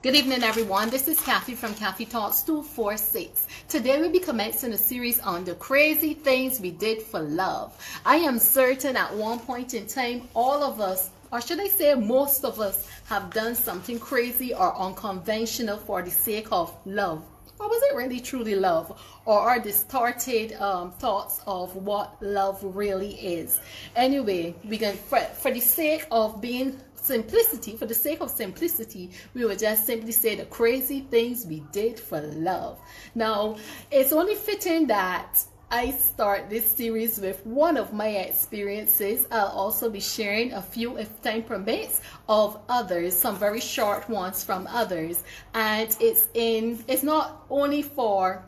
Good evening, everyone. This is Kathy from Kathy Talks 246. Today we'll be commencing a series on the crazy things we did for love. I am certain at one point in time, all of us, or should I say most of us, have done something crazy or unconventional for the sake of love. Or was it really truly love? Or are distorted thoughts of what love really is? Anyway, we can, for the sake of being simplicity, for the sake of simplicity, we would just simply say the crazy things we did for love. Now, it's only fitting that I start this series with one of my experiences. I'll also be sharing a few, if time permits, of others, some very short ones from others. And it's not only for,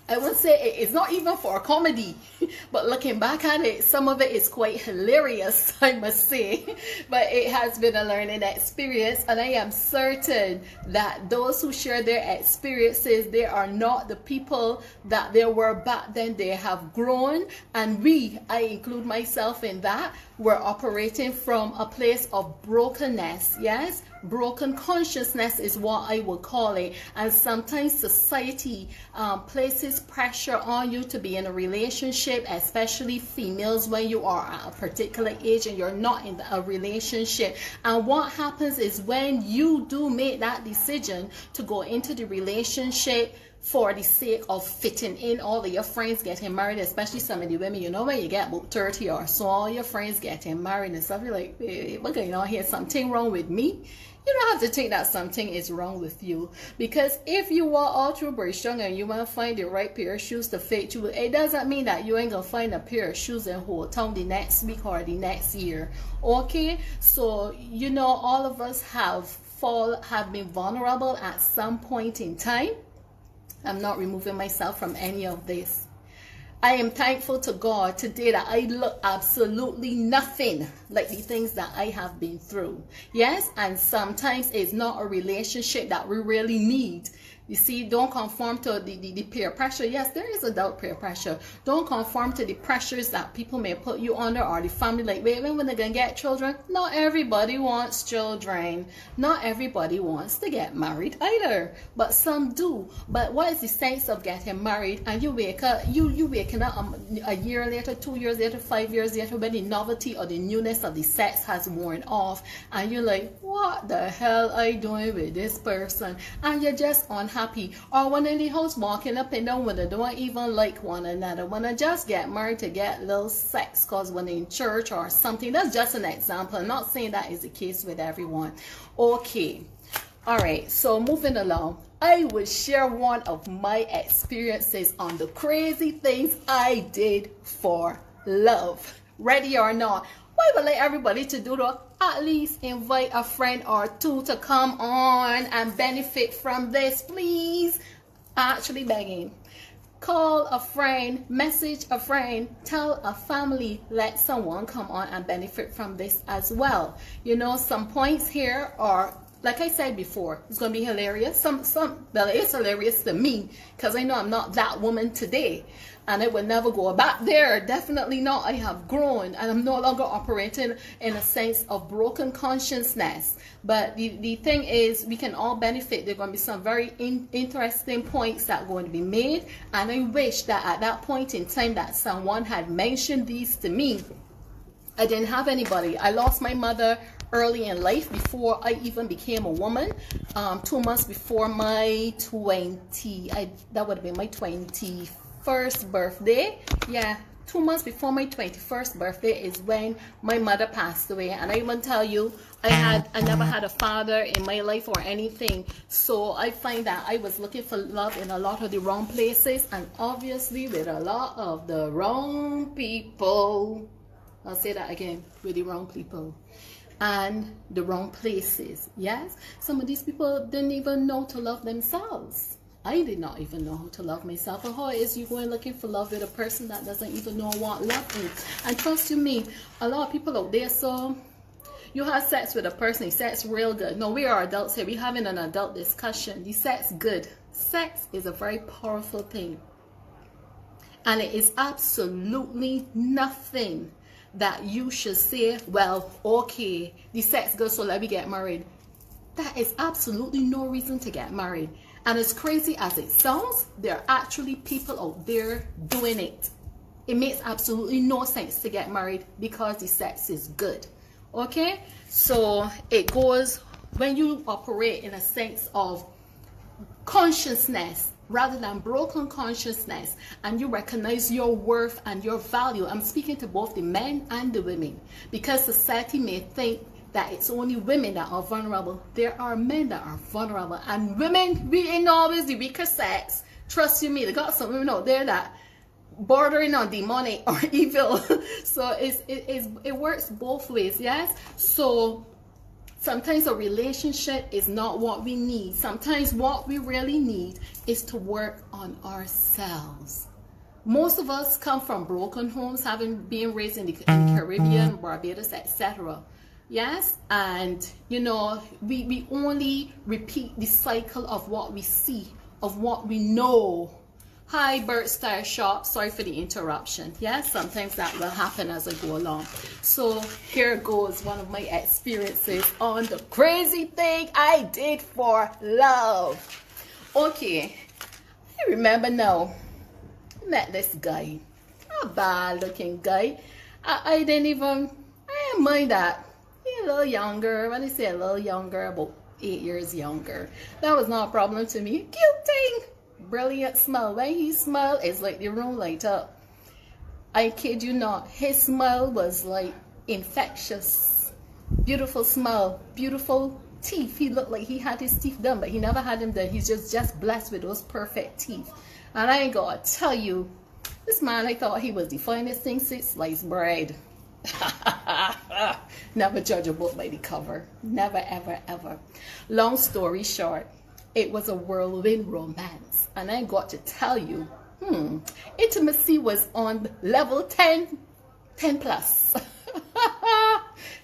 I would say it's not even for comedy, but looking back at it, some of it is quite hilarious, I must say. But it has been a learning experience, and I am certain that those who share their experiences, they are not the people that they were back then. They have grown, and I include myself in that, we're operating from a place of brokenness. Yes, broken consciousness is what I would call it. And sometimes society places pressure on you to be in a relationship, especially females, when you are at a particular age and you're not in a relationship. And what happens is when you do make that decision to go into the relationship for the sake of fitting in, all of your friends getting married, especially some of the women, you know, when you get about 30 or so, all your friends getting married and stuff, you're like, hey, what's going on here? Something wrong with me? You don't have to think that something is wrong with you, because if you walk all through Bristol and you want to find the right pair of shoes to fit you, it doesn't mean that you ain't gonna find a pair of shoes in Old Town the next week or the next year. Okay, so you know, all of us have been vulnerable at some point in time. I'm not removing myself from any of this. I am thankful to God today that I look absolutely nothing like the things that I have been through. Yes, and sometimes it's not a relationship that we really need. You see, don't conform to the peer pressure. Yes, there is adult peer pressure. Don't conform to the pressures that people may put you under, or the family, like, wait, when they're going to get children? Not everybody wants children. Not everybody wants to get married either. But some do. But what is the sense of getting married and you wake up, you waking up a year later, 2 years later, 5 years later, when the novelty or the newness of the sex has worn off, and you're like, what the hell are you doing with this person? And you're just unhappy. Or one in the house walking up and down when they don't even like one another, when they just get married to get little sex because when they're in church or something. That's just an example. I'm not saying that is the case with everyone. Okay, all right, so moving along, I will share one of my experiences on the crazy things I did for love. Ready or not? Why would I like everybody to do that? At least invite a friend or two to come on and benefit from this, please. Actually begging. Call a friend, message a friend, tell a family, let someone come on and benefit from this as well. You know, some points here are, like I said before, it's going to be hilarious. Well, it's hilarious to me because I know I'm not that woman today. And I will never go back there. Definitely not. I have grown and I'm no longer operating in a sense of broken consciousness. But the thing is, we can all benefit. There are going to be some very interesting points that are going to be made. And I wish that at that point in time that someone had mentioned these to me. I didn't have anybody. I lost my mother early in life before I even became a woman. 2 months before my that would have been my 21st birthday. Yeah, 2 months before my 21st birthday is when my mother passed away. And I even tell you, I never had a father in my life or anything. So I find that I was looking for love in a lot of the wrong places, and obviously with a lot of the wrong people. I'll say that again, with the wrong people and the wrong places. Yes, some of these people didn't even know to love themselves. I did not even know how to love myself. And how is you going looking for love with a person that doesn't even know what love is? And trust you me, a lot of people out there, so you have sex with a person, the sex real good. No, we are adults here. We're having an adult discussion. The sex good. Sex is a very powerful thing. And it is absolutely nothing that you should say, well, okay, the sex good, so let me get married. That is absolutely no reason to get married. And as crazy as it sounds, there are actually people out there doing it. It makes absolutely no sense to get married because the sex is good. Okay? So it goes when you operate in a sense of consciousness rather than broken consciousness, and you recognize your worth and your value. I'm speaking to both the men and the women, because society may think that it's only women that are vulnerable. There are men that are vulnerable, and women, we ain't always the weaker sex. Trust you me, they got some women out there that bordering on demonic or evil. So it works both ways. Yes. So sometimes a relationship is not what we need. Sometimes what we really need is to work on ourselves. Most of us come from broken homes, having been raised in the Caribbean, Barbados, etc. Yes, and you know, we only repeat the cycle of what we see, of what we know. Hi, Bert Star Shop. Sorry for the interruption. Yes, sometimes that will happen as I go along. So here goes one of my experiences on the crazy thing I did for love. Okay, I remember now, I met this guy, a bad looking guy. I didn't mind that. He a little younger. When I say a little younger, about 8 years younger. That was not a problem to me. Cute thing. Brilliant smile. When he smiled, it's like the room light up. I kid you not, his smile was like infectious. Beautiful smile, beautiful teeth. He looked like he had his teeth done, but he never had them done. He's just blessed with those perfect teeth. And I ain't gonna tell you, this man, I thought he was the finest thing since sliced bread. Never judge a book by the cover. Never, ever, ever. Long story short, it was a whirlwind romance. And I got to tell you, intimacy was on level 10 plus.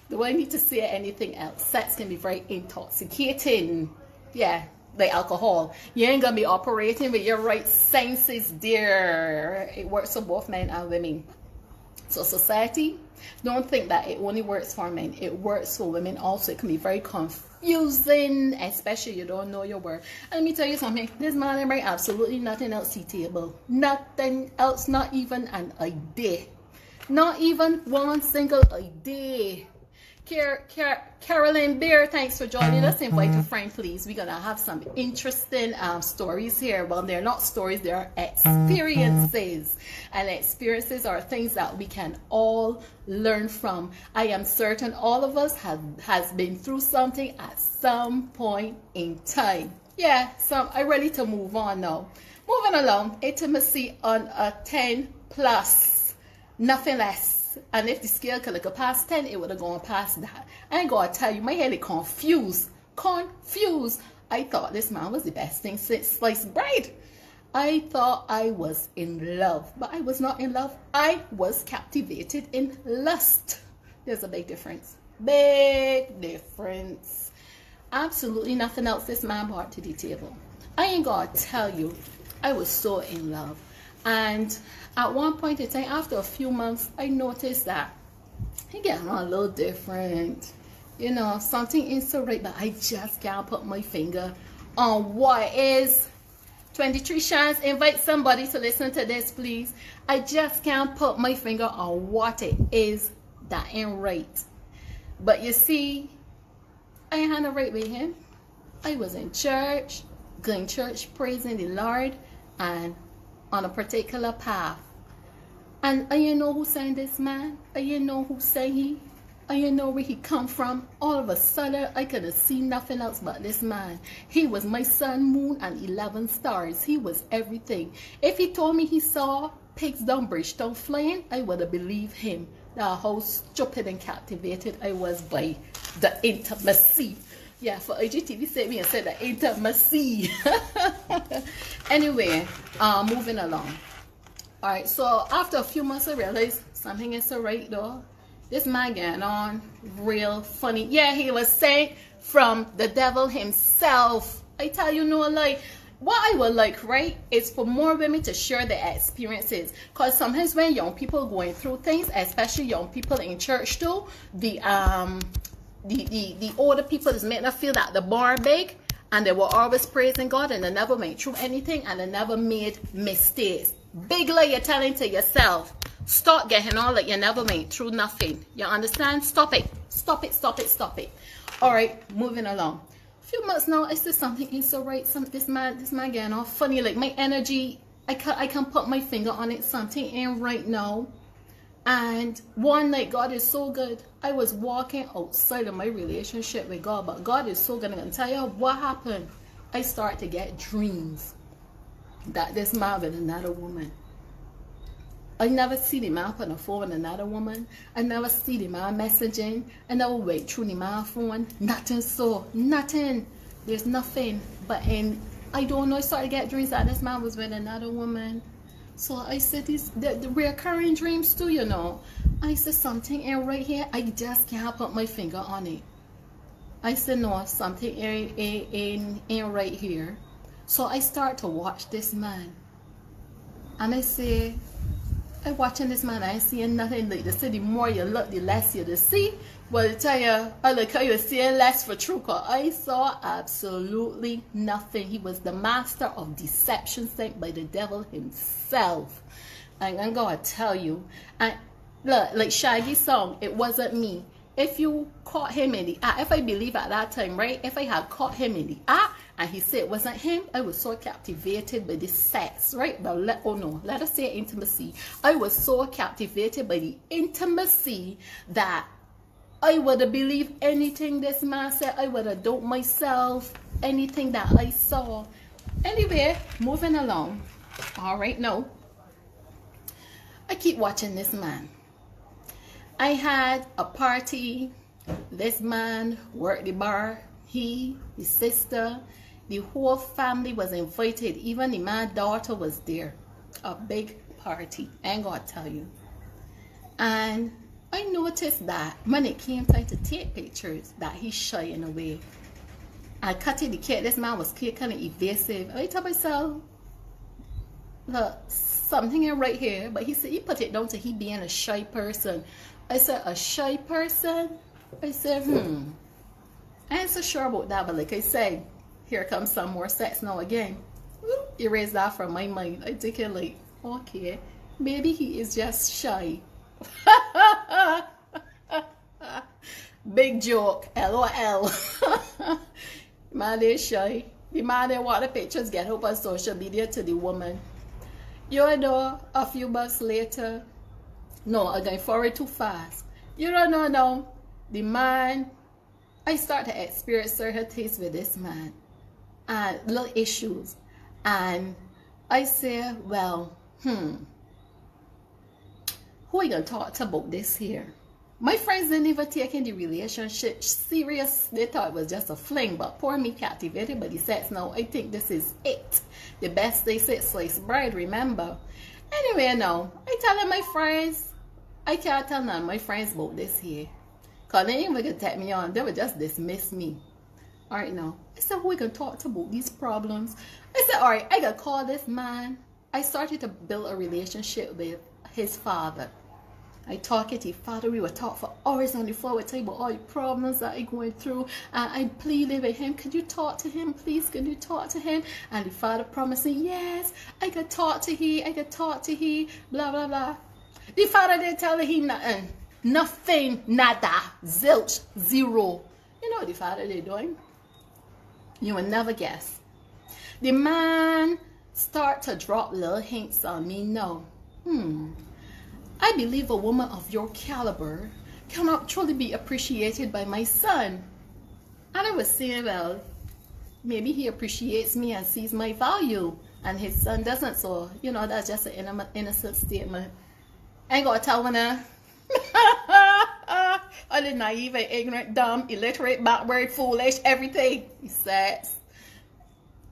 Do I need to say anything else? Sex can be very intoxicating. Yeah, like alcohol. You ain't gonna be operating with your right senses, dear. It works for both men and women. So society, don't think that it only works for men. It works for women also. It can be very confusing, especially you don't know your word. And let me tell you something. This man bring absolutely nothing else to the table. Nothing else, not even an idea. Not even one single idea. Carolyn Bear, thanks for joining us. Invite a friend, please. We're gonna have some interesting stories here. Well, they're not stories, they are experiences, and experiences are things that we can all learn from. I am certain all of us has been through something at some point in time. Yeah, so I'm ready to move on now. Moving along, intimacy on a 10 plus, nothing less. And if the scale could look past 10, it would have gone past that. I ain't gonna tell you, my head is confused. I thought this man was the best thing since sliced bread. I thought I was in love, but I was not in love. I was captivated in lust. There's a big difference. Big difference. Absolutely nothing else this man brought to the table. I ain't gonna tell you, I was so in love. And at one point in time, after a few months, I noticed that he getting a little different. You know, something ain't so right, but I just can't put my finger on what is. 23 Shines, invite somebody to listen to this, please. I just can't put my finger on what it is that ain't right. But you see, I ain't had no right with him. I was in church, going church, praising the Lord, and on a particular path. And you know who sang this man? You know who sang he? You know where he come from? All of a sudden, I couldn't see nothing else but this man. He was my sun, moon, and 11 stars. He was everything. If he told me he saw pigs down Bridgetown flying, I would have believed him. Now, how stupid and captivated I was by the intimacy. Yeah, for IGTV said me and said the intimacy. Anyway, moving along. All right, so after a few months, I realized something is so right though. This man getting on real funny. Yeah, he was sent from the devil himself. I tell you no lie. What I would like, right, is for more women to share their experiences. Because sometimes when young people going through things, especially young people in church too, the older people is making us feel that the bar big, and they were always praising God, and they never went through anything, and they never made mistakes. Big lie you're telling to yourself. Stop getting all that you never went through nothing. You understand? Stop it. Stop it, stop it, stop it. All right, moving along. A few months now, I said something ain't so right. This man getting all funny. Like my energy, I can put my finger on it. Something ain't right now. And one night, God is so good. I was walking outside of my relationship with God, but God is so good. I'm gonna tell you what happened. I start to get dreams that this man with another woman. I never see the man on the phone with another woman. I never see the man messaging. I never wait through the man phone. Nothing so. Nothing. There's nothing. But I don't know. I started to get dreams that this man was with another woman. So I said the recurring dreams too, you know. I said something ain't right here. I just can't put my finger on it. I said no, something ain't right here. So I start to watch this man. And I say, I'm watching this man, I ain't seeing nothing. Like they say, the more you look, the less you see. Well, I tell you, I like how you're seeing less for true, cause I saw absolutely nothing. He was the master of deception sent by the devil himself. And I'm gonna tell you, and look, like Shaggy's song, it wasn't me. If you caught him in the act, if I believe at that time, right? If I had caught him in the act and he said it wasn't him, I was so captivated by this sex, right? But let us say intimacy. I was so captivated by the intimacy that I would have believed anything this man said. I would have doubted myself, anything that I saw. Anyway, moving along. All right, now I keep watching this man. I had a party. This man worked the bar. He, his sister, the whole family was invited. Even the man's daughter was there. A big party. I ain't gonna tell you. And I noticed that when it came time to take pictures, that he's shying away. I cut it the cake. This man was kind of evasive. I tell myself, look, something ain't right here. But he said he put it down to he being a shy person. I said, a shy person? I said, I ain't so sure about that, but like I said, here comes some more sex now again. Erase that from my mind. I take it like, okay, maybe he is just shy. Big joke, LOL. Man is shy. The man didn't want the pictures get up on social media to the woman. You know, a few months later, no, I'm going forward too fast. You don't know now. The man, I start to experience certain things with this man. And little issues. And I say, well, who are you going to talk to about this here? My friends didn't even take in the relationship serious. They thought it was just a fling. But poor me captivated by the sex. Now, I think this is it. The best they say, sliced bread, remember. Anyway, now, I telling my friends, I can't tell none of my friends about this here. Because they ain't even going to take me on. They would just dismiss me. Alright, now. I said, who we going to talk to about these problems? I said, alright, I got to call this man. I started to build a relationship with his father. I talk to his father. We would talk for hours on the phone. We talk about all the problems that I'm going through. And I pleaded with him, could you talk to him, please? Could you talk to him? And the father promised me, yes, I could talk to he. I could talk to he. Blah, blah, blah. The father didn't tell him nothing. Nothing, nada, zilch, zero. You know what the father did doing? You will never guess. The man start to drop little hints on me. No. I believe a woman of your caliber cannot truly be appreciated by my son. And I was saying, well, maybe he appreciates me and sees my value, and his son doesn't. So, you know, that's just an innocent statement. I ain't gonna tell one I did naive and ignorant, dumb, illiterate, backward, foolish, everything. He says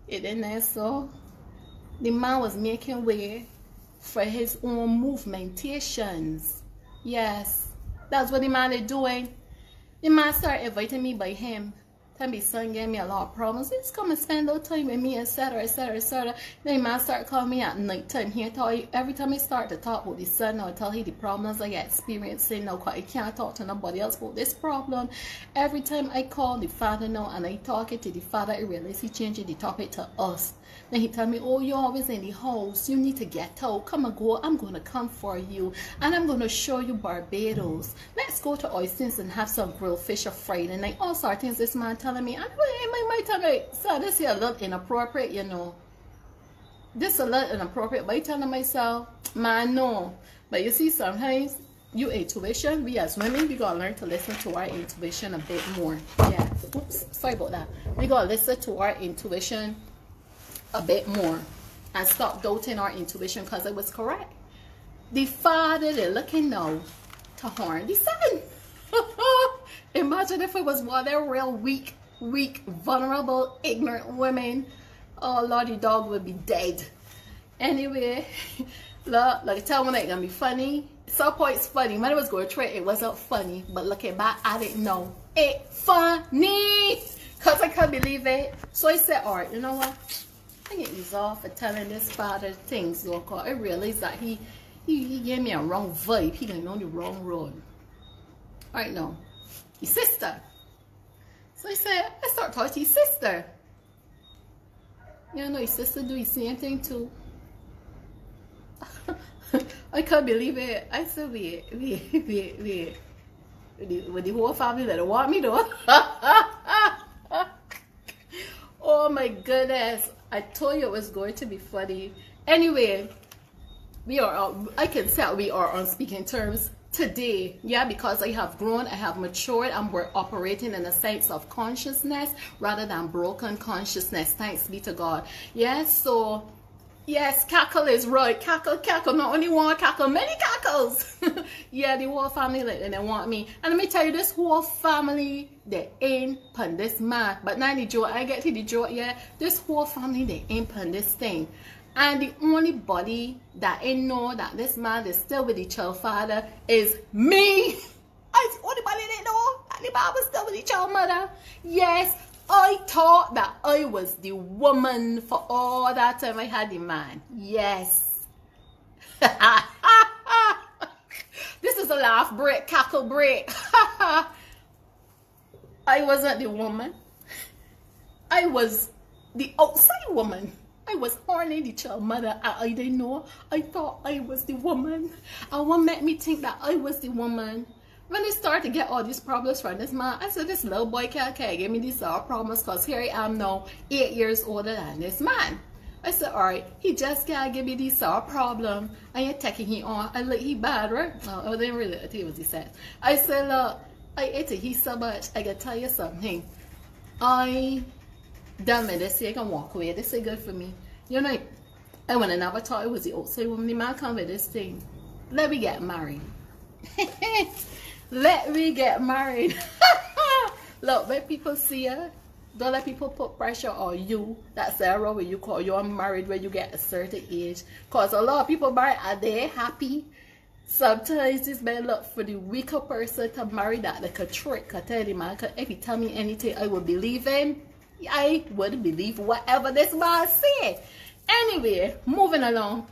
it in there. So the man was making way for his own movementations. Yes, that's what the man is doing. The man started inviting me by him Tell me son gave me a lot of problems. Just come and spend a little time with me, etc., etc., etc. Then man start calling me at night time. He tell you every time I start to talk with his son, I tell him the problems I experiencing now, cause I can't talk to nobody else about this problem. Every time I call the father now and I talking to the father, I realize he changing the topic to us. Then he tell me, oh, you're always in the house. You need to get out. Come and go. I'm going to come for you. And I'm going to show you Barbados. Let's go to Oysters and have some grilled fish or Friday night. All sorts of things this man telling me. And my tell me, so this here a little inappropriate, you know. This a little inappropriate. But I telling myself, man, no. But you see, sometimes your intuition, we as women, we got to learn to listen to our intuition a bit more. Yeah. Oops. Sorry about that. We got to listen to our intuition a bit more and stop doubting our intuition, because it was correct. The father, they're looking now to harm the son. Imagine if it was one of them real weak, vulnerable, ignorant women. Oh Lord, the dog would be dead. Anyway, look, like tell me it's gonna be funny. Some points funny. When I was going through it, it wasn't funny, but looking back at it now, it's funny, because I can't believe it. So I said, alright, you know what? I get ease off for telling this father things, though, because I realized that he gave me a wrong vibe. He didn't know the wrong road. Alright now, his sister. So I said, I start talking to his sister. You know, his sister do the same thing too. I can't believe it. I said, wait. With the whole family that want me though. Oh my goodness. I told you it was going to be funny. Anyway, I can say we are on speaking terms today. Yeah, because I have grown, I have matured, and we're operating in a sense of consciousness rather than broken consciousness. Thanks be to God. Yes, so yes, cackle is right. Cackle. Not only one cackle, many cackles. Yeah, the whole family, like, and they want me. And let me tell you, this whole family, they ain't pun this man. But now the joke, I get to the joke, yeah. This whole family, they ain't pun this thing. And the only body that ain't know that this man is still with the child father is me. I the only body that know that the man was still with the child mother. Yes. I thought that I was the woman for all that time I had the man. Yes. This is a laugh break, cackle break. I wasn't the woman. I was the outside woman. I was horny the child mother. I didn't know. I thought I was the woman. And what made me think that I was the woman? When I started to get all these problems from this man, I said, this little boy can't give me these problems, because here I am now, 8 years older than this man. I said, alright, he just can't give me these problem. And you're taking him on. I look, he bad, right? No, I didn't really, I think it was he said. I said, look, I ate it, he so much. I can tell you something. I done with this, I can walk away. This is good for me. You know, I would have never thought it was the outside woman. The man come with this thing. Let me get married. Let me get married. Look, when people see you, don't let people put pressure on you. That's the error when you call you're married when you get a certain age. Because a lot of people marry, are they happy? Sometimes this may look for the weaker person to marry that like a trick. I tell you, man, if you tell me anything I would believe in, I would believe whatever this man said. Anyway, moving along.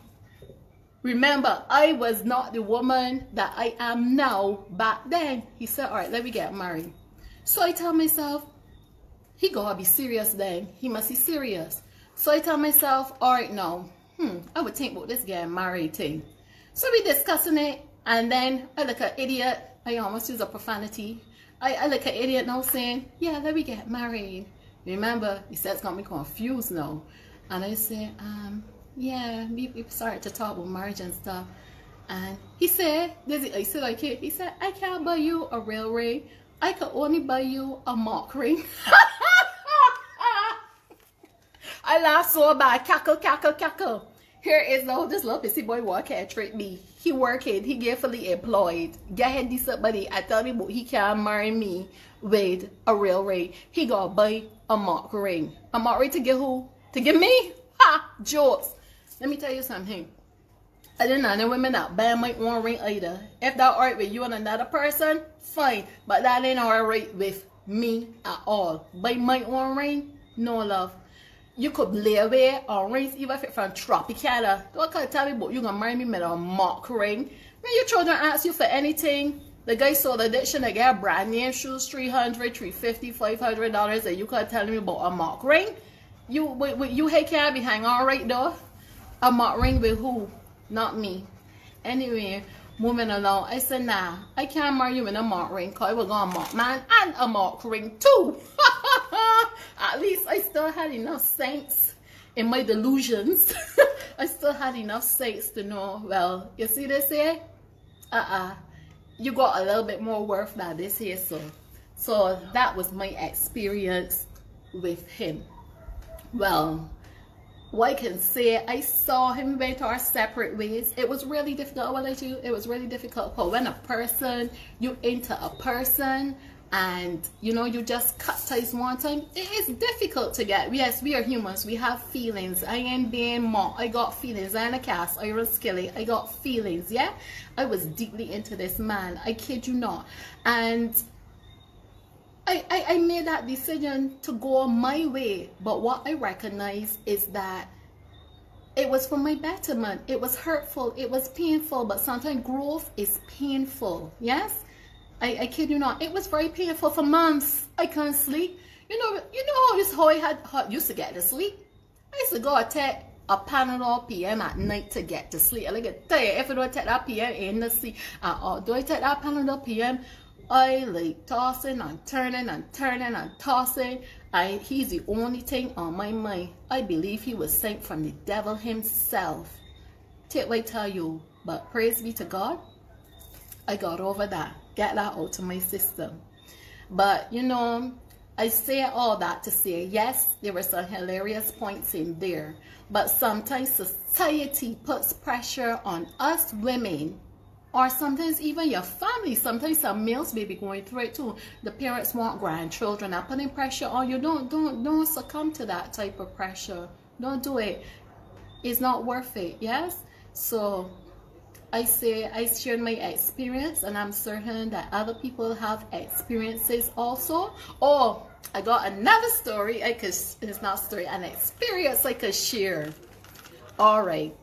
Remember, I was not the woman that I am now back then. He said, all right, let me get married. So I tell myself, he gotta be serious then. He must be serious. So I tell myself, all right now, I would think about this getting married thing. So we discussing it, and then I look an idiot. I almost use a profanity. I look an idiot now saying, yeah, let me get married. Remember, he said it's gonna be confused now. And I say, yeah, we started to talk about marriage and stuff. And he said, I said, okay. He said, I can't buy you a real ring. I can only buy you a mock ring. I laughed so bad. Cackle. Here is now this little pissy boy what can't trick me. He working, he gainfully employed. Get him decent money. I tell me but he can't marry me with a real ring. He gotta buy a mock ring. A mock ring to give who? To give me? Ha! Jokes. Let me tell you something. I didn't know women that buy my own ring either. If that alright with you and another person, fine. But that ain't alright with me at all. Buy my own ring, no love. You could lay away or rings even if it's from Tropicana. Don't come tell me about you gonna marry me with a mock ring. When your children ask you for anything, the guy sold addiction to get brand name shoes, $300, $350, $500, and you can't tell me about a mock ring. You hey can't be hang on right though. A mock ring with who? Not me. Anyway, moving along. I said, nah, I can't marry you in a mock ring because I was gonna mock man and a mock ring too. At least I still had enough sense in my delusions. I still had enough sense to know, well, you see this here? You got a little bit more worth than this here, so that was my experience with him. Well, what I can say, I saw him went our separate ways. It was really difficult. I will let you. It was really difficult. But when you into a person, and you know you just cut ties one time, it is difficult to get. Yes, we are humans. We have feelings. I ain't being mocked. I got feelings. I ain't a cast iron skillet. I got feelings. Yeah, I was deeply into this man. I kid you not, and I made that decision to go my way. But what I recognize is that it was for my betterment. It was hurtful. It was painful. But sometimes growth is painful. Yes, I kid you not. It was very painful for months. I couldn't sleep. You know how I used to get to sleep. I used to go and take a Panadol PM at night to get to sleep. Like I tell you, if I don't take that PM in the sleep, do I take that Panadol PM? I like tossing and turning and turning and tossing. He's the only thing on my mind. I believe he was sent from the devil himself. Take what I tell you, but praise be to God, I got over that. Get that out of my system. But you know, I say all that to say, yes, there were some hilarious points in there, but sometimes society puts pressure on us women, or sometimes even your family. Sometimes some males may be going through it too. The parents want grandchildren and putting pressure on you. Don't succumb to that type of pressure. Don't do it. It's not worth it. Yes. So I say I shared my experience, and I'm certain that other people have experiences also. Oh, I got another story. It's not a story, an experience I could share. All right.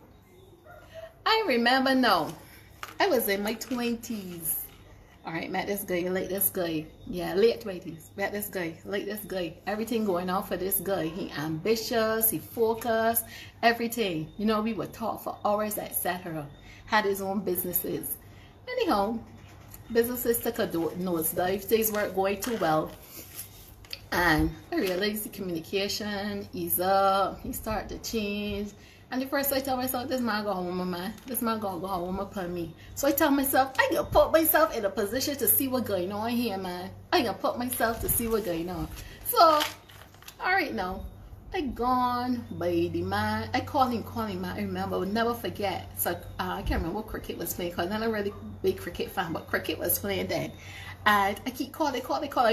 I remember now. I was in my 20s. All right, met this guy, like this guy. Yeah, late 20s. Met this guy, like this guy. Everything going on for this guy. He ambitious, he focused, everything. You know, we would talk for hours, etc. Had his own businesses. Anyhow, businesses took a nosedive. Things weren't going too well. And I realized the communication eased up. He started to change. And the first I tell myself, this man go home, man. This man gonna go home upon me. So I tell myself, I gotta put myself in a position to see what's going on here, man. I gotta put myself to see what's going on. So, all right now, I gone by the man. I call him man. I remember, I would never forget. So I can't remember what cricket was playing, because I'm not a really big cricket fan, but cricket was playing then. And I keep calling.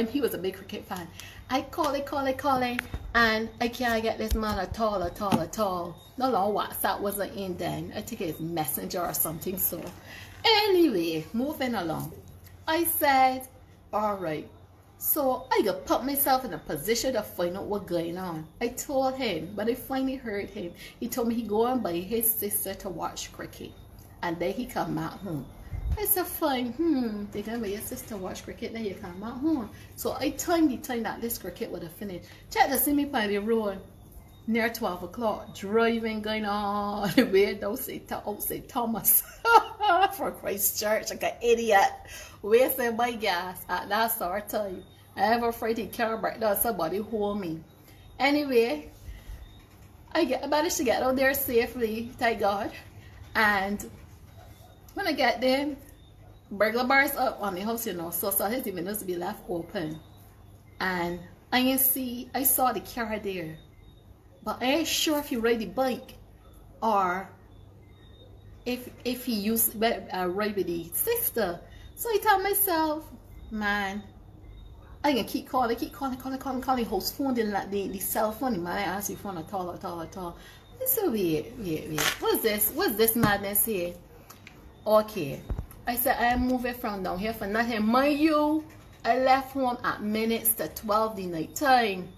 He was a big cricket fan. I calling, and I can't get this man at all. No, WhatsApp wasn't in then. I think it's Messenger or something. So anyway, moving along. I said, all right. So I got put myself in a position to find out what's going on. I told him, but I finally heard him. He told me he go and buy his sister to watch cricket, and then he come back home. I said, fine, they gonna buy your sister watch cricket, then you come back home. So I timed the time that this cricket would have finished. Check to see me by the road near 12 o'clock, driving, going all the way down St. Thomas for Christchurch, like an idiot, wasting my gas at that sort of time. I ever afraid to carry back down, somebody hold me. Anyway, I managed to get out there safely, thank God. And when I get there, burglar bars up on the house, you know, so his windows to be left open. And I saw the car there. But I ain't sure if he ride the bike or if he used ride with the sister. So I tell myself, man, I can keep calling host phone, the cell phone, the man I answer the phone at all. I said, wait, what's this madness here? Okay, I said I am moving from down here for nothing. Mind you, I left home at minutes to 12 the night time.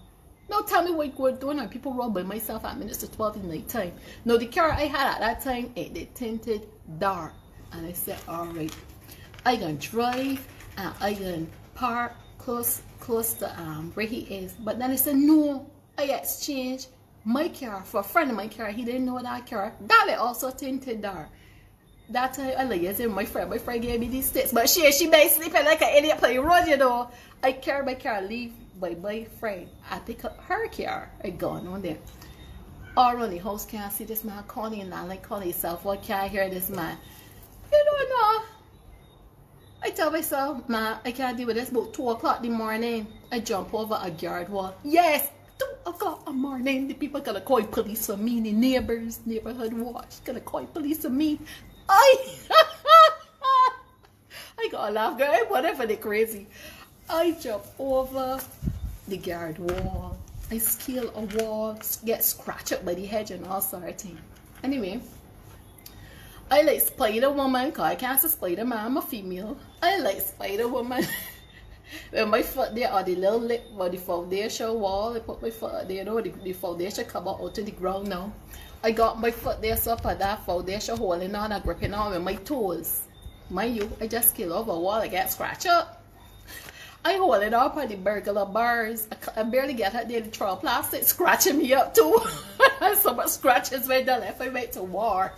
Now tell me what you were doing and people roll by myself at minutes to 12 in the night time. Now the car I had at that time, it did tinted dark. And I said, alright, I gonna drive and I gonna park close to where he is. But then I said, no, I exchanged my car for a friend of my car. He didn't know that car. That it also tinted dark. That time I like, yes, my friend gave me these sticks. But she basically sleeping like an idiot playing road, you know. I carry my car, leave my boyfriend. I pick up her car. I gone on there. All around the house, can't see this man calling and I like calling himself. What can't hear this man? You don't know. I tell myself, man, I can't deal with this. About 2 o'clock in the morning, I jump over a guard wall. Yes, 2 o'clock in the morning. The people gonna call police for me. The neighborhood watch gonna call police for me. I gotta laugh, girl. Whatever, they crazy. I jump over the guard wall. I scale a wall, get scratched up by the hedge and all sort of thing. Anyway, I like Spider-Woman, because I can't say Spider-Man, I'm a female. I like Spider-Woman. When my foot there or the little lip or the foundation wall, I put my foot there, you know, the foundation come out to the ground now. I got my foot there so for that foundation holding on and gripping on with my toes. Mind you, I just scale over a wall, I get scratched up. I hold it up on the burglar bars. I barely get out there to throw plastic, scratching me up too. So much scratches when the left I went to war.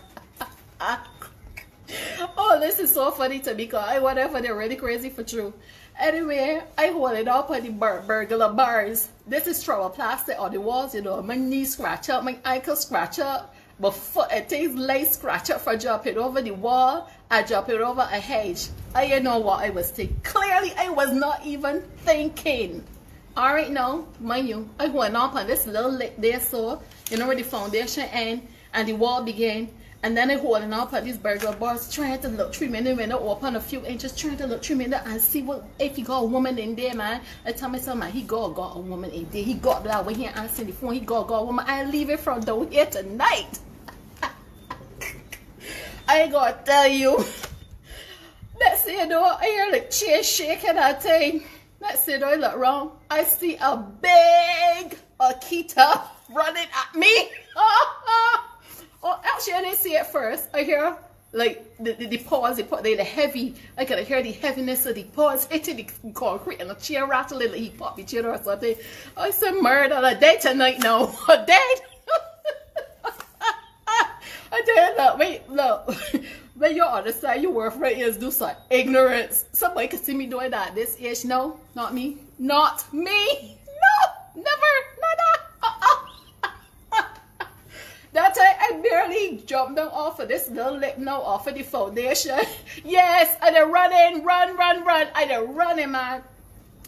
Oh, this is so funny to me because whatever, they're really crazy for true. Anyway, I hold it up on the burglar bars. This is throw plastic on the walls, you know. My knee scratch up, my ankle scratch up, my foot and things like scratch up for jumping over the wall. I jump it over a hedge. I didn't know what I was thinking. Clearly, I was not even thinking. Alright now, mind you, I went up on this little lip there, so you know where the foundation end and the wall began. And then I holding up at these burglar bars, trying to look through me in the window, open a few inches, trying to look through me and see what if he got a woman in there, man. I tell myself, man, he got a woman in there. He got that when he answering the phone, he got a woman. I leave it from down here tonight. I ain't gonna tell you. Let's say, you know, I hear like chair shaking that thing. Let's say, I look wrong. I see a big Akita running at me. Oh, actually, I didn't see it first. I hear like the paws, the heavy. I could hear the heaviness of the paws hitting the concrete and the chair rattling. Like he popped the chair or something. I said, murder a day tonight now. A day. I tell you, look, wait, look. When you're on the side, your worth right is do some ignorance. Somebody can see me doing that at this age. No, not me. Not me. No, never. That time I barely jumped down off of this little lip now off of the foundation. Yes, I done running, run. I done running, man.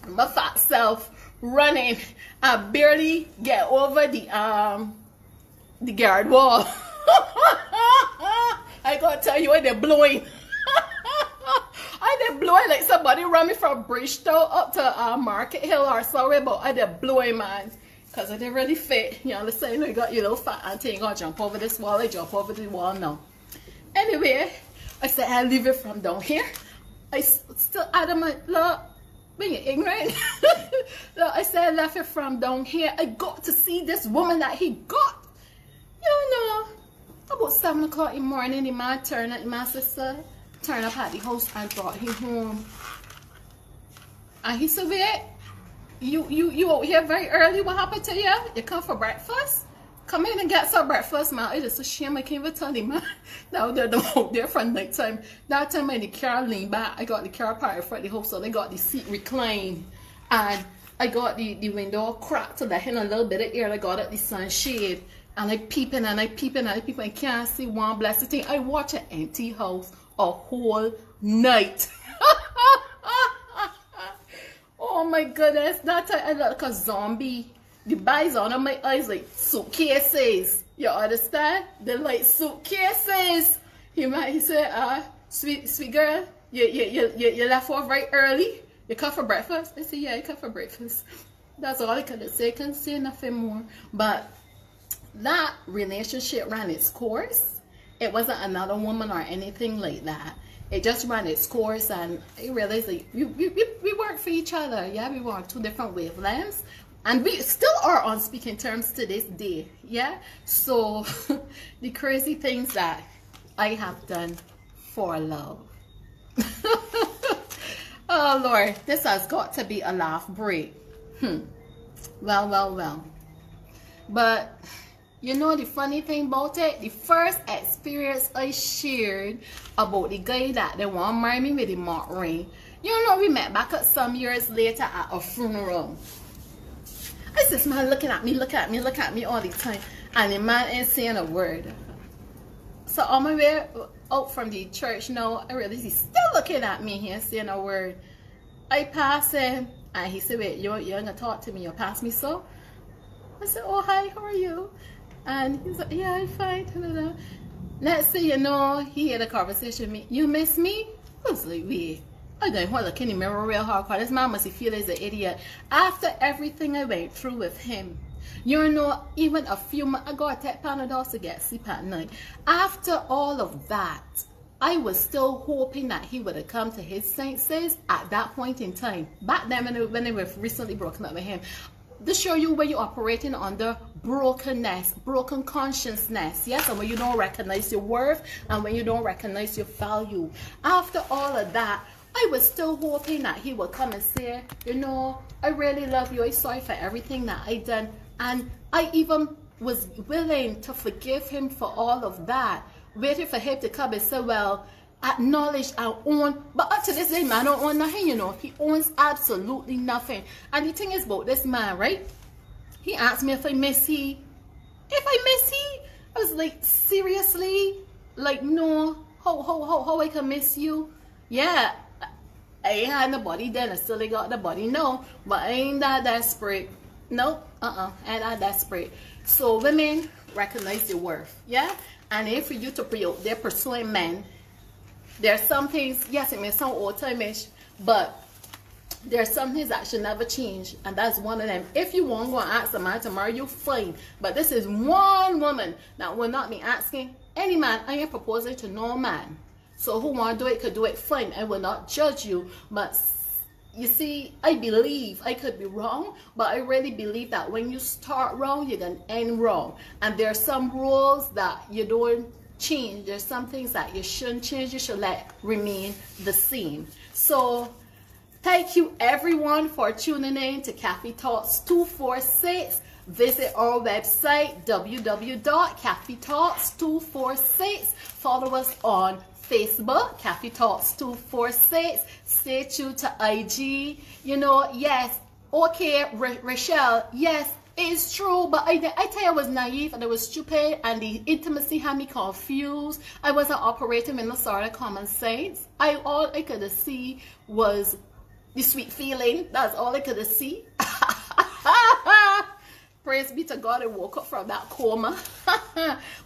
My fat self running. I barely get over the guard wall. I gotta tell you, I done blowing. I done blowing like somebody run me from Bridgetown up to Market Hill or somewhere, but I done blowing, man. Because I didn't really fit. You understand? You know, you got your little fat auntie, you gonna jump over this wall. I jump over the wall now. Anyway, I said I'll leave it from down here. I still adamant, look, being ignorant. Look, I said I left it from down here. I got to see this woman that he got. You know, about 7 o'clock in the morning, the man turned up, my sister turned up at the house and brought him home. And he said, wait, you out here very early, what happened to you? You come for breakfast? Come in and get some breakfast, man. It is a shame I can't even tell him, man. Now they're out there for night time. That time when the car leaned back, I got the car parked in front of the house, so they got the seat reclined. And I got the window cracked to let in a little bit of air. I got it the sunshade. And I peeping and I can't see one blessed thing. I watch an empty house a whole night. Oh my goodness, that time I look like a zombie. The bags on my eyes like suitcases. You understand? They're like suitcases. He said, sweet girl, you left off right early. You come for breakfast? I said, yeah, I come for breakfast. That's all I could say. I couldn't say nothing more. But that relationship ran its course. It wasn't another woman or anything like that. it just ran its course, and I realized that we weren't for each other. Yeah, we were on two different wavelengths, and we still are on speaking terms to this day. Yeah, so the crazy things that I have done for love. Oh Lord, this has got to be a laugh break. Well. But you know the funny thing about it, the first experience I shared about the guy that they want to marry me with the mock ring, you know, we met back up some years later at a funeral. It's this man looking at me all the time, and the man ain't saying a word. So on my way out from the church now, I realize he's still looking at me. He ain't saying a word. I pass him, and he said, wait, you're gonna talk to me? You pass me so? I said, oh, hi, how are you? And he's like, yeah, I'm fine. Let's say, you know, he had a conversation with me. You miss me? I was like, wait, I don't want to look in the mirror real hard. This man must feel he's an idiot. After everything I went through with him, you know, even a few months ago, I take Panadol to get sleep at night. After all of that, I was still hoping that he would have come to his senses at that point in time. Back then, when they were recently broken up with him. To show you where you're operating under brokenness, broken consciousness, yes, and when you don't recognize your worth and when you don't recognize your value. After all of that, I was still hoping that he would come and say, you know, I really love you, I'm sorry for everything that I done, and I even was willing to forgive him for all of that, waiting for him to come and say, well, acknowledge and own. But up to this day, man, I don't own nothing, you know. He owns absolutely nothing. And the thing is about this man, right? He asked me if I miss he. I was like, seriously? Like, no. How I can miss you? Yeah, I ain't had nobody then. I still ain't got the body, no. But I ain't that desperate. Nope, I ain't that desperate. So women recognize your worth, yeah? And if for you to be out there pursuing men, there's some things, yes, it may sound old-timeish, but there's some things that should never change, and that's one of them. If you want to go and ask a man to marry you, fine. But this is one woman that will not be asking any man. I ain't proposing to no man. So who want to do it could do it, fine. I will not judge you. But you see, I believe, I could be wrong, but I really believe that when you start wrong, you're going to end wrong. And there are some rules that you don't change. There's some things that you shouldn't change. You should let remain the same. So thank you everyone for tuning in to Cafe Talks 246. Visit our website www.cafetalks246. Follow us on Facebook, Cafe Talks 246. Stay tuned to IG. You know, yes, okay, Rachelle, yes, it's true, but I tell you I was naive and I was stupid, and the intimacy had me confused. I wasn't operating in the sort of common sense. All I could see was the sweet feeling. That's all I could see. Praise be to God, I woke up from that coma.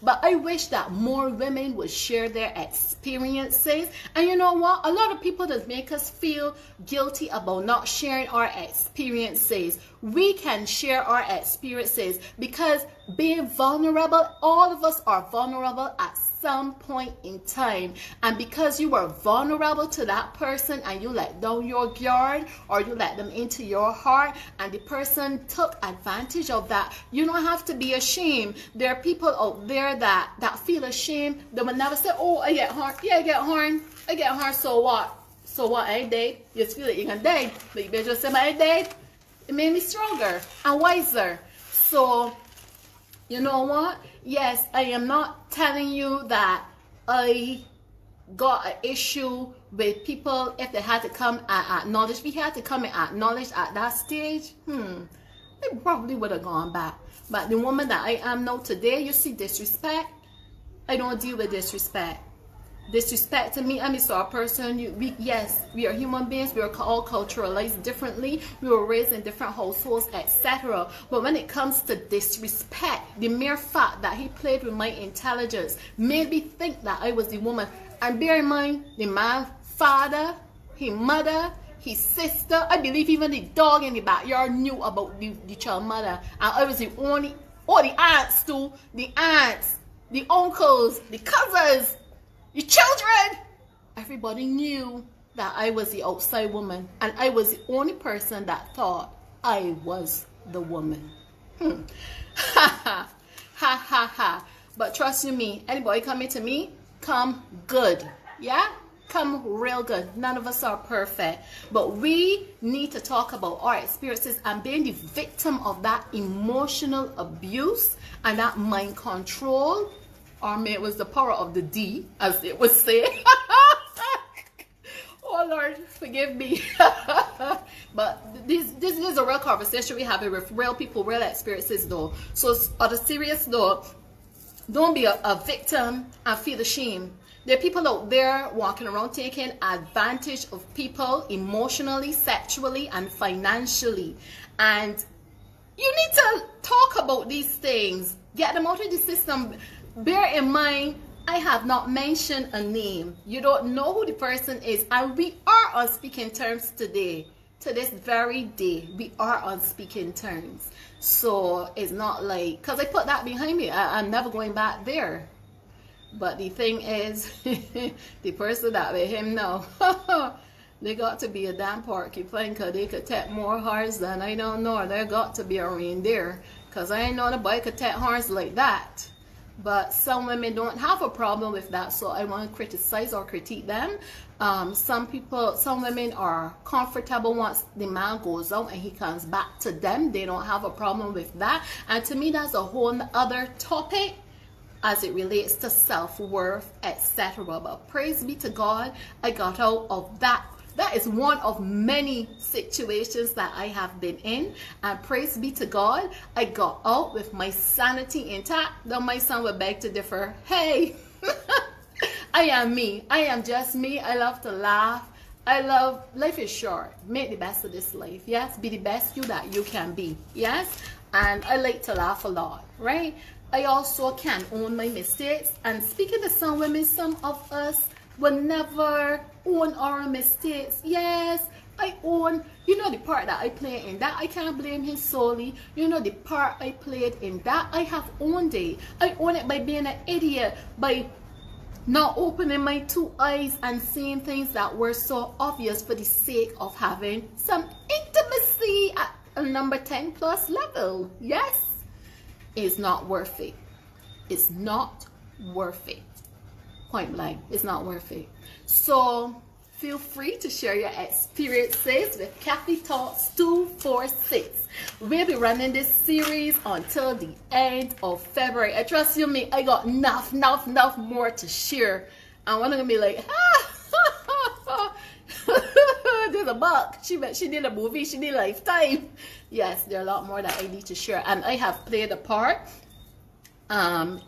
But I wish that more women would share their experiences. And you know what? A lot of people just make us feel guilty about not sharing our experiences. We can share our experiences because being vulnerable, all of us are vulnerable at some point in time. And because you were vulnerable to that person and you let down your guard, or you let them into your heart, and the person took advantage of that, you don't have to be ashamed. There are people out there that feel ashamed. They will never say, oh, I get harmed. Yeah, I get harmed. So what? I ain't dead. You just feel like you're gonna die, but you better just say I ain't dead. It made me stronger and wiser. So you know what? Yes, I am not telling you that I got an issue with people if they had to come and acknowledge. If we had to come and acknowledge at that stage, they probably would have gone back. But the woman that I am now today, you see disrespect, I don't deal with disrespect. Disrespect to me, I'm a sort of person. Yes, we are human beings. We are all culturalized differently. We were raised in different households, etc. But when it comes to disrespect, the mere fact that he played with my intelligence made me think that I was the woman. And bear in mind, the man's father, his mother, his sister, I believe even the dog in the backyard knew about the child mother. And I was the only, or the aunts too, the aunts, the uncles, the cousins, your children. everybody knew that I was the outside woman, and I was the only person that thought I was the woman. Ha ha ha ha ha. But trust you me, anybody coming to me, come good. Yeah? Come real good. None of us are perfect. But we need to talk about our experiences and being the victim of that emotional abuse and that mind control. Or maybe it was the power of the D, as it would say. Oh Lord, forgive me. But this is a real conversation we have with real people, real experiences though. So on a serious note, don't be a victim and feel ashamed. There are people out there walking around taking advantage of people emotionally, sexually, and financially. And you need to talk about these things. Get them out of the system. Bear in mind, I have not mentioned a name. You don't know who the person is. And we are on speaking terms today. To this very day, we are on speaking terms. So it's not like, because I put that behind me, I'm never going back there. But the thing is, the person that with him now, they got to be a damn porcupine, because they could take more horns than I don't know. There got to be a reindeer, because I ain't know nobody could take horns like that. But some women don't have a problem with that, so I want to criticize or critique them. Some women are comfortable once the man goes out and he comes back to them. They don't have a problem with that. And to me, that's a whole other topic as it relates to self-worth, etc. But praise be to God, I got out of that. That is one of many situations that I have been in, and praise be to God, I got out with my sanity intact. Though my son would beg to differ. Hey, I am me. I am just me. I love to laugh. Life is short. Make the best of this life. Yes, be the best you that you can be. Yes, and I like to laugh a lot, right? I also can own my mistakes. And speaking to some women, some of us will never own our mistakes. Yes, I own, the part that I play in that. I can't blame him solely. The part I played in that, I have owned it. I own it by being an idiot, by not opening my two eyes and seeing things that were so obvious for the sake of having some intimacy at a number 10 plus level. Yes, it's not worth it. It's not worth it. Point blank, it's not worth it. So feel free to share your experiences with Kathy Talks 246. We'll be running this series until the end of February. I trust you me, I got enough more to share. And I'm gonna be like, there's a buck. She did a movie, she did Lifetime. Yes, there are a lot more that I need to share. And I have played a part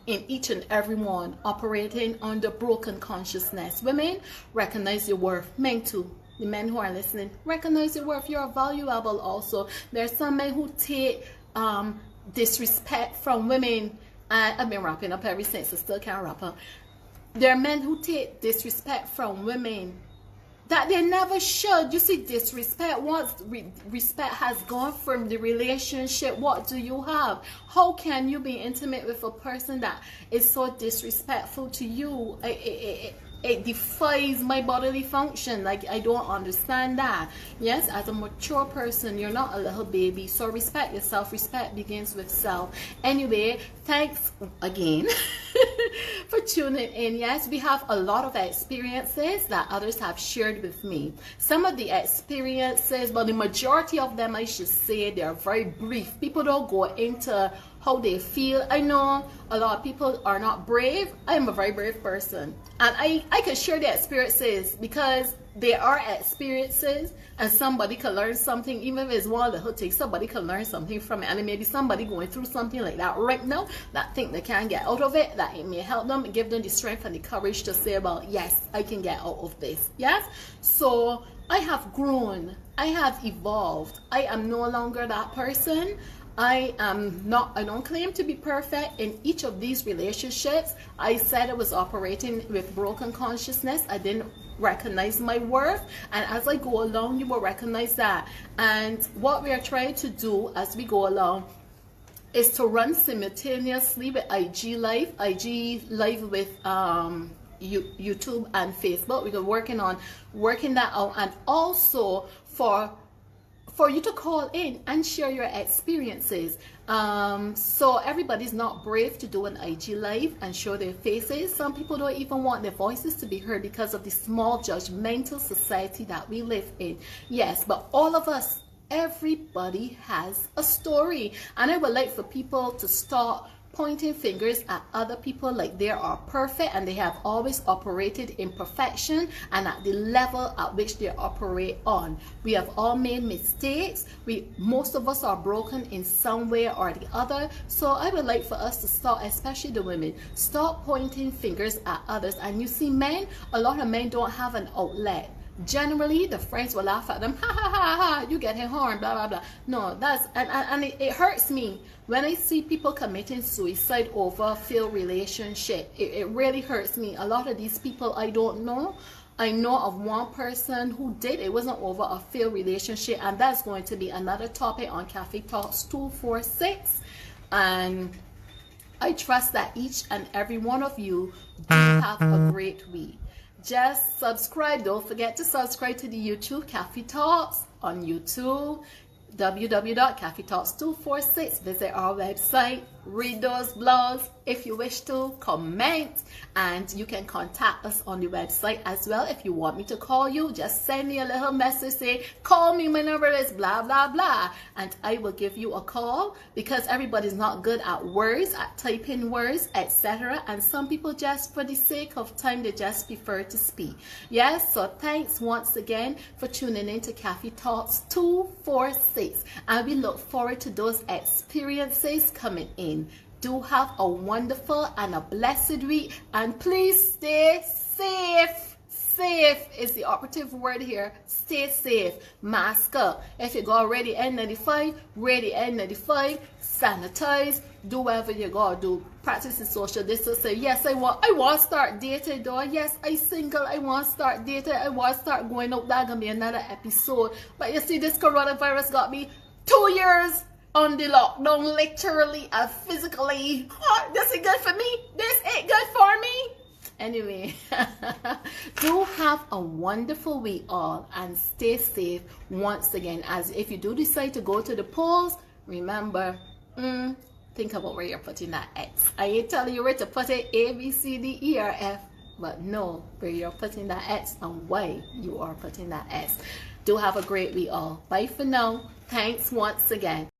in each and every one operating under broken consciousness. Women, recognize your worth. Men too. The men who are listening, recognize your worth. You're valuable also. There are some men who take disrespect from women. I've been wrapping up ever since. I still can't wrap up. There are men who take disrespect from women that they never should. You see, disrespect, once respect has gone from the relationship, what do you have? How can you be intimate with a person that is so disrespectful to you? It defies my bodily function. Like, I don't understand that. Yes, as a mature person, you're not a little baby. So respect yourself. Respect begins with self. Anyway, thanks again for tuning in. Yes, we have a lot of experiences that others have shared with me. Some of the experiences, but the majority of them, I should say, they are very brief. People don't go into how they feel. I know a lot of people are not brave. I am a very brave person, and I can share the experiences because they are experiences, and somebody can learn something. Even if it's one little thing, somebody can learn something from it. And maybe somebody going through something like that right now, that think they can't get out of it, that it may help them, give them the strength and the courage to say, well, yes, I can get out of this. Yes, so I have grown, I have evolved. I am no longer that person. I don't claim to be perfect in each of these relationships. I said I was operating with broken consciousness. I didn't recognize my worth, and as I go along, you will recognize that. And what we are trying to do as we go along is to run simultaneously with IG Live with YouTube and Facebook. We're working on working that out, and also for you to call in and share your experiences. So everybody's not brave to do an IG live and show their faces. Some people don't even want their voices to be heard because of the small judgmental society that we live in. Yes, but all of us, everybody has a story, and I would like for people to start pointing fingers at other people like they are perfect and they have always operated in perfection and at the level at which they operate on. We have all made mistakes. Most of us are broken in some way or the other. So I would like for us to start, especially the women, start pointing fingers at others. And you see, men, a lot of men don't have an outlet. Generally, the friends will laugh at them, ha ha ha ha, you getting harmed, blah blah blah. No, that's and it hurts me when I see people committing suicide over failed relationship. It really hurts me. A lot of these people I don't know. I know of one person who did. It wasn't over a failed relationship, and that's going to be another topic on Cafe Talks 246. And I trust that each and every one of you do have a great week. Just subscribe. Don't forget to subscribe to the YouTube Cafe Talks on YouTube. www.cafetalks246. Visit our website, read those blogs if you wish to, comment, and you can contact us on the website as well. If you want me to call you, just send me a little message, say call me, my number is blah blah blah, and I will give you a call, because everybody's not good at words, at typing words, etc. And some people, just for the sake of time, they just prefer to speak. Yes, so thanks once again for tuning in to Cafe Talks 246, and we look forward to those experiences coming in. Do have a wonderful and a blessed week, and please stay safe. Safe is the operative word here. Stay safe. Mask up. If you go ready N95, ready N95. Sanitize. Do whatever you gotta do. Practice the social distancing. Yes, I want to start dating though. Yes, I single. I want to start dating. I want to start going out. That's gonna be another episode. But you see, this coronavirus got me 2 years on the lockdown, literally and physically. This ain't good for me. This ain't good for me. Anyway, do have a wonderful week all, and stay safe once again. As if you do decide to go to the polls, remember, think about where you're putting that X. I ain't telling you where to put it, A, B, C, D, E, or F, but know where you're putting that X and why you are putting that S. Do have a great week all. Bye for now. Thanks once again.